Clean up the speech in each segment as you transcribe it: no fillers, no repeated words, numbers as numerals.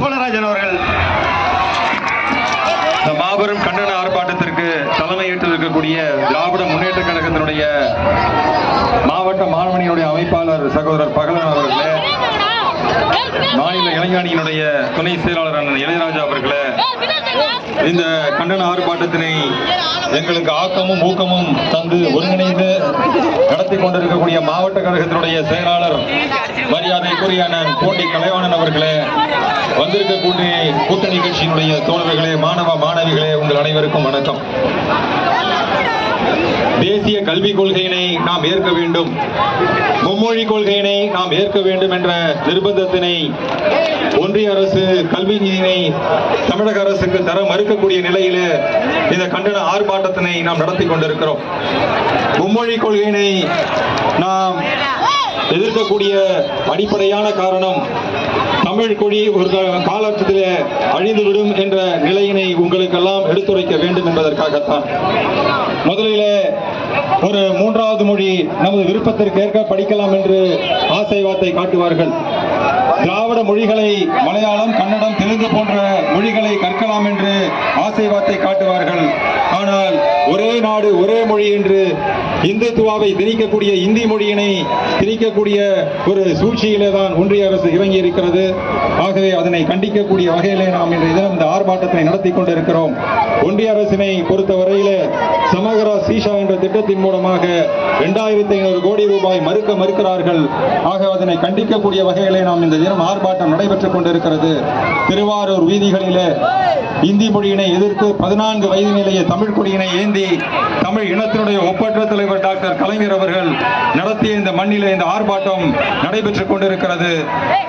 சோழராஜன் அவர்கள். இந்த மாபெரும் கண்டன ஆர்ப்பாட்டத்திற்கு தலைமையேற்று இருக்கக்கூடிய திராவிட முன்னேற்ற கழகத்தினுடைய மாவட்ட மாணவனியுடைய அமைப்பாளர் சகோதரர் பகலன் அவர்களே, மாநில இளைஞாணியினுடைய துணை செயலாளர் அண்ணன் இளையராஜா அவர்களே, இந்த கண்டன ஆர்ப்பாட்டத்தினை எங்களுக்கு ஆக்கமும் ஊக்கமும் தந்து ஒருங்கிணைந்து நடத்தி கொண்டிருக்கக்கூடிய மாவட்ட கழகத்தினுடைய செயலாளர் மரியாதைக்குரிய அண்ணன் போட்டி கலைவாணன் அவர்களே, வந்திருக்கக்கூடிய கூட்டணி கட்சியினுடைய தோழர்களே, மாணவ மாணவிகளே, உங்கள் அனைவருக்கும் வணக்கம். தேசிய கல்விக் கொள்கையினை நாம் ஏற்க வேண்டும், மும்மொழி கொள்கையினை நாம் ஏற்க வேண்டும் என்ற நிர்பந்தத்தினை ஒன்றிய அரசு கல்வி நிதியினை தமிழக அரசுக்கு தர மறுக்கக்கூடிய நிலையிலே இந்த கண்டன ஆர்ப்பாட்டத்தினை நாம் நடத்தி கொண்டிருக்கிறோம். மும்மொழி கொள்கையினை நாம் எதிர்க்கக்கூடிய அடிப்படையான காரணம், தமிழ் மொழி ஒரு காலகட்டத்தில் அழிந்துவிடும் என்ற நிலையினை உங்களுக்கெல்லாம் எடுத்துரைக்க வேண்டும் என்பதற்காகத்தான். முதலிலே ஒரு மூன்றாவது மொழி நமது விருப்பத்திற்கு ஏற்க படிக்கலாம் என்று ஆசை வார்த்தை காட்டுவார்கள். திராவிட மொழிகளை மலையாளம், கன்னடம், தெலுங்கு போன்ற மொழிகளை கற்கலாம் என்று ஆசை வார்த்தை காட்டுவார்கள். ஆனால் ஒரே நாடு ஒரே மொழி என்று இந்துத்துவாவை திணிக்கக்கூடிய இந்தி மொழியினை திணிக்கக்கூடிய ஒரு சூழ்ச்சியிலே தான் ஒன்றிய அரசு இறங்கி இருக்கிறது. ஆகவே அதனை கண்டிக்கக்கூடிய வகையிலே நாம் இன்றைய தினம் இந்த ஆர்ப்பாட்டத்தை நடத்தி கொண்டிருக்கிறோம். ஒன்றிய அரசினை பொறுத்தவரையிலே சமகரா சீஷா என்ற திட்டத்தின் மூலமாக 2500 கோடி ரூபாய் மறுக்கிறார்கள். ஆக அதனை கண்டிக்கக்கூடிய வகையிலே நாம் இந்த தினம் ஆர்ப்பாட்டம் நடைபெற்றுக் கொண்டிருக்கிறது. திருவாரூர் வீதிகளிலே இந்தி மொழியினை எதிர்த்து 14 வயது நிலைய தமிழ் கொடியினை ஏந்தி தமிழ் இனத்தினுடைய ஒப்பற்ற தலைவர் டாக்டர் கலைஞர் அவர்கள் நடத்திய இந்த மண்ணிலே இந்த ஆர்ப்பாட்டம் நடைபெற்றுக் கொண்டிருக்கிறது.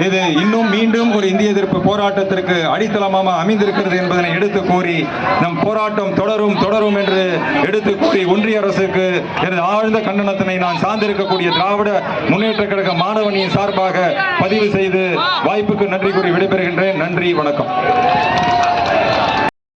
இது இன்னும் மீண்டும் ஒரு இந்திய எதிர்ப்பு போராட்டத்திற்கு அடித்தளமாக அமைந்திருக்கிறது என்பதனை எடுத்து கூறி நம் போராட்டம் தொடரும் என்று எடுத்து கூறி ஒன்றிய அரசுக்கு எனது ஆழ்ந்த கண்டனத்தினை நான் சார்ந்திருக்கக்கூடிய திராவிட முன்னேற்ற கழக மாணவனியின் சார்பாக பதிவு செய்து வாய்ப்புக்கு நன்றி கூறி விடைபெறுகின்றேன். நன்றி, வணக்கம்.